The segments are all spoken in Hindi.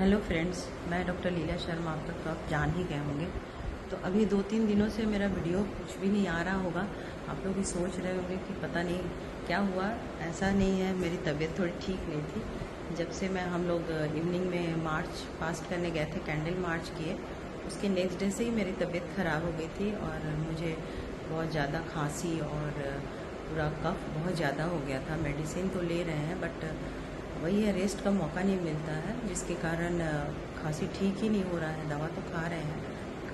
हेलो फ्रेंड्स, मैं डॉक्टर लीला शर्मा, अब तक तो आप जान ही गए होंगे। तो अभी 2-3 दिनों से मेरा वीडियो कुछ भी नहीं आ रहा होगा। आप लोग भी सोच रहे होंगे कि पता नहीं क्या हुआ। ऐसा नहीं है, मेरी तबीयत थोड़ी ठीक नहीं थी। जब से हम लोग इवनिंग में मार्च पास्ट करने गए थे, कैंडल मार्च किए, उसके नेक्स्ट डे से ही मेरी तबीयत ख़राब हो गई थी और मुझे बहुत ज़्यादा खांसी और पूरा कफ बहुत ज़्यादा हो गया था। मेडिसिन तो ले रहे हैं बट वही है, रेस्ट का मौका नहीं मिलता है, जिसके कारण खांसी ठीक ही नहीं हो रहा है। दवा तो खा रहे हैं,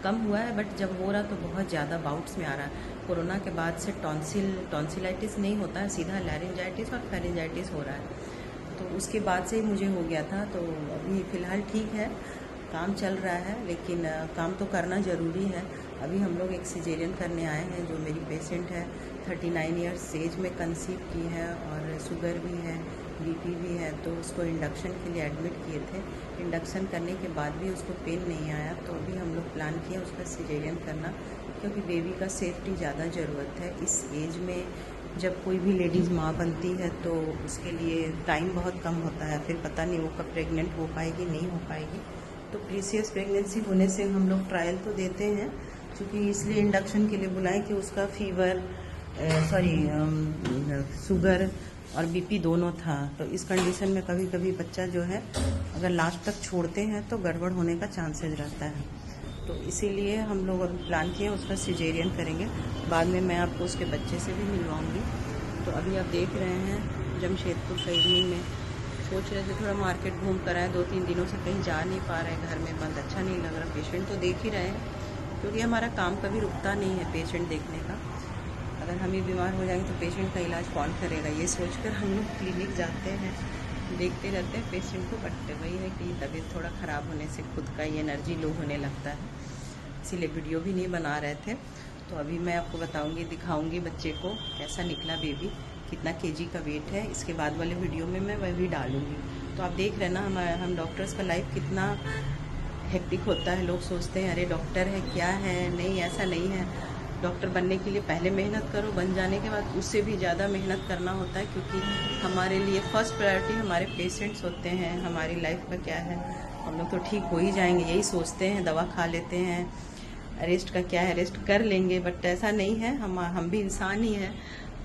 कम हुआ है बट जब हो रहा तो बहुत ज़्यादा बाउट्स में आ रहा है। कोरोना के बाद से टॉन्सिलाइटिस नहीं होता है, सीधा लैरिंजाइटिस और फेरिंजाइटिस हो रहा है। तो उसके बाद से ही मुझे हो गया था। तो अभी फ़िलहाल ठीक है, काम चल रहा है, लेकिन काम तो करना ज़रूरी है। अभी हम लोग एक सिजेरियन करने आए हैं। जो मेरी पेशेंट है 39 ईयर्स एज में कंसीव की है और शुगर भी है, बीपी भी है। तो उसको इंडक्शन के लिए एडमिट किए थे। इंडक्शन करने के बाद भी उसको पेन नहीं आया, तो अभी हम लोग प्लान किए उसका सिजेरियन करना, क्योंकि बेबी का सेफ्टी ज़्यादा ज़रूरत है। इस एज में जब कोई भी लेडीज़ माँ बनती है तो उसके लिए टाइम बहुत कम होता है, फिर पता नहीं वो कब प्रेग्नेंट हो पाएगी नहीं हो पाएगी। तो प्रीसियस प्रेगनेंसी होने से हम लोग ट्रायल तो देते हैं, क्योंकि इसलिए इंडक्शन के लिए बुलाएं कि उसका फीवर शुगर और बीपी दोनों था। तो इस कंडीशन में कभी कभी बच्चा जो है अगर लास्ट तक छोड़ते हैं तो गड़बड़ होने का चांसेस रहता है। तो इसीलिए हम लोग अभी प्लान किए उसका सिजेरियन करेंगे। बाद में मैं आपको उसके बच्चे से भी मिलवाऊंगी। तो अभी आप देख रहे हैं जमशेदपुर का इवनिंग में सोच रहे थे थोड़ा मार्केट घूम कर आए। 2-3 दिनों से कहीं जा नहीं पा रहे, घर में बंद, अच्छा नहीं लग रहा। पेशेंट तो देख ही रहे हैं, क्योंकि हमारा काम कभी रुकता नहीं है पेशेंट देखने का। अगर हम ही बीमार हो जाएंगे तो पेशेंट का इलाज कौन करेगा, ये सोचकर हम लोग क्लिनिक जाते हैं, देखते रहते हैं पेशेंट को। बट वही है कि तबीयत थोड़ा ख़राब होने से खुद का ही एनर्जी लो होने लगता है, इसीलिए वीडियो भी नहीं बना रहे थे। तो अभी मैं आपको बताऊंगी, दिखाऊंगी बच्चे को कैसा निकला बेबी, कितना केजी का वेट है। इसके बाद वाले वीडियो में मैं वह भी डालूंगी। तो आप देख रहे हैं ना, हम डॉक्टर्स का लाइफ कितना हेक्टिक होता है। लोग सोचते हैं अरे डॉक्टर है क्या है, नहीं ऐसा नहीं है। डॉक्टर बनने के लिए पहले मेहनत करो, बन जाने के बाद उससे भी ज़्यादा मेहनत करना होता है, क्योंकि हमारे लिए फर्स्ट प्रायोरिटी हमारे पेशेंट्स होते हैं। हमारी लाइफ का क्या है, हम लोग तो ठीक हो ही जाएंगे यही सोचते हैं, दवा खा लेते हैं, रेस्ट का क्या है, रेस्ट कर लेंगे। बट ऐसा नहीं है, हम भी इंसान ही हैं,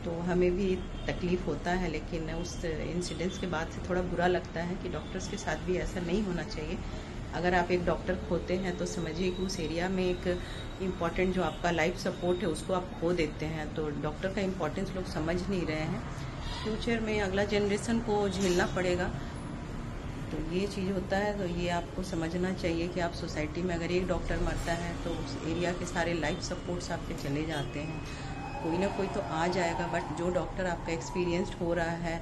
तो हमें भी तकलीफ़ होता है। लेकिन उस इंसिडेंट्स के बाद से थोड़ा बुरा लगता है कि डॉक्टर्स के साथ भी ऐसा नहीं होना चाहिए। अगर आप एक डॉक्टर खोते हैं तो समझिए कि उस एरिया में एक इम्पॉर्टेंट जो आपका लाइफ सपोर्ट है उसको आप खो देते हैं। तो डॉक्टर का इम्पोर्टेंस लोग समझ नहीं रहे हैं। फ्यूचर में अगला जनरेशन को झेलना पड़ेगा, तो ये चीज़ होता है। तो ये आपको समझना चाहिए कि आप सोसाइटी में अगर एक डॉक्टर मरता है तो उस एरिया के सारे लाइफ सपोर्ट्स आपके चले जाते हैं। कोई ना कोई तो आ जाएगा, बट जो डॉक्टर आपका एक्सपीरियंस्ड हो रहा है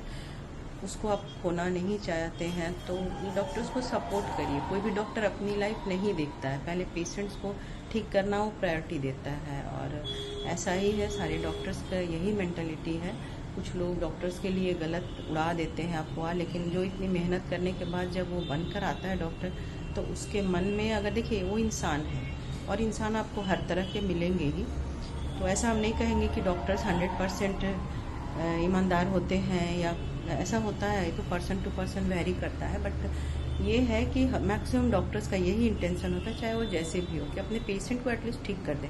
उसको आप खोना नहीं चाहते हैं, तो डॉक्टर्स को सपोर्ट करिए। कोई भी डॉक्टर अपनी लाइफ नहीं देखता है, पहले पेशेंट्स को ठीक करना वो प्रायोरिटी देता है। और ऐसा ही है, सारे डॉक्टर्स का यही मेंटलिटी है। कुछ लोग डॉक्टर्स के लिए गलत उड़ा देते हैं अफवाह, लेकिन जो इतनी मेहनत करने के बाद जब वो बनकर आता है डॉक्टर, तो उसके मन में अगर देखिए वो इंसान है, और इंसान आपको हर तरह के मिलेंगे ही। तो ऐसा हम नहीं कहेंगे कि डॉक्टर्स 100% ईमानदार होते हैं, या ऐसा होता है, ये तो पर्सन टू पर्सन वेरी करता है। बट ये है कि मैक्सिमम डॉक्टर्स का यही इंटेंशन होता है, चाहे वो जैसे भी हो, कि अपने पेशेंट को एटलीस्ट ठीक कर दें।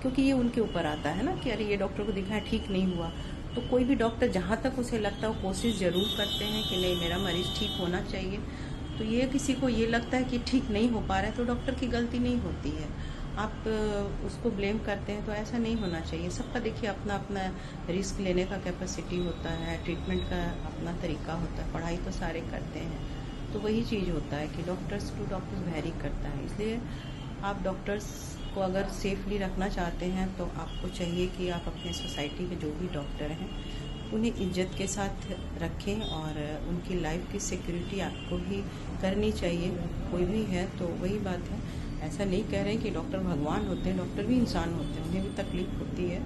क्योंकि ये उनके ऊपर आता है ना कि अरे ये डॉक्टर को दिखाया ठीक नहीं हुआ। तो कोई भी डॉक्टर जहाँ तक उसे लगता है वो कोशिश ज़रूर करते हैं कि नहीं, मेरा मरीज़ ठीक होना चाहिए। तो ये किसी को ये लगता है कि ठीक नहीं हो पा रहा है तो डॉक्टर की गलती नहीं होती है, आप उसको ब्लेम करते हैं, तो ऐसा नहीं होना चाहिए। सबका देखिए अपना अपना रिस्क लेने का कैपेसिटी होता है, ट्रीटमेंट का अपना तरीका होता है, पढ़ाई तो सारे करते हैं। तो वही चीज़ होता है कि डॉक्टर्स टू डॉक्टर्स वेरी करता है। इसलिए आप डॉक्टर्स को अगर सेफली रखना चाहते हैं तो आपको चाहिए कि आप अपने सोसाइटी के जो भी डॉक्टर हैं उन्हें इज्जत के साथ रखें, और उनकी लाइफ की सिक्योरिटी आपको भी करनी चाहिए। कोई भी है तो वही बात है, ऐसा नहीं कह रहे हैं कि डॉक्टर भगवान होते हैं, डॉक्टर भी इंसान होते हैं, उन्हें भी तकलीफ होती है।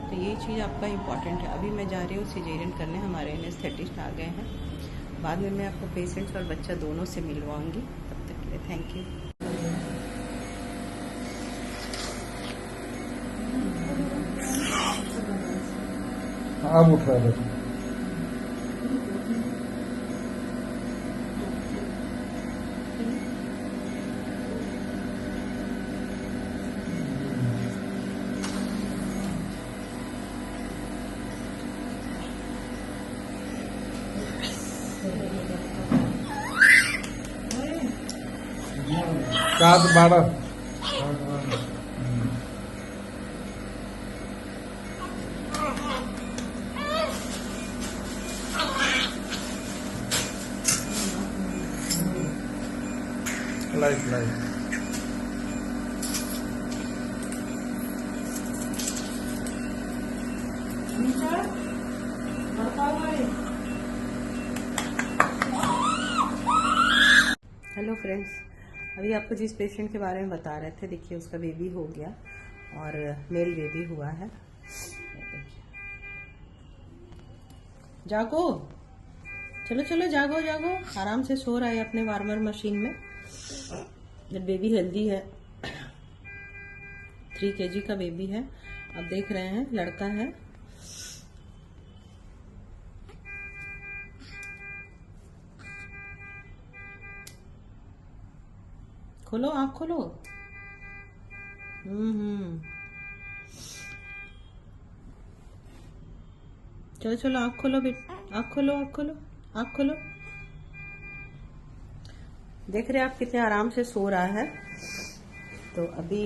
तो ये चीज़ आपका इम्पॉर्टेंट है। अभी मैं जा रही हूँ सिजेरियन करने, हमारे एनेस्थेटिस्ट आ गए हैं। बाद में मैं आपको पेशेंट्स और बच्चा दोनों से मिलवाऊंगी। तब तक के लिए थैंक यू। अब उठ रहा है। 7 12 लाइट हेलो फ्रेंड्स, अभी आपको जिस पेशेंट के बारे में बता रहे थे, देखिए उसका बेबी हो गया और मेल बेबी हुआ है। जागो, चलो चलो जागो जागो, आराम से सो रहा है अपने वार्मर मशीन में। जब बेबी हेल्दी है, 3 kg का बेबी है। अब देख रहे हैं लड़का है। खोलो, आँख खोलो। चलो चलो आँख खोलो बेटा, आँख खोलो, आँख खोलो, आँख खोलो। देख रहे हैं आप कितने आराम से सो रहा है। तो अभी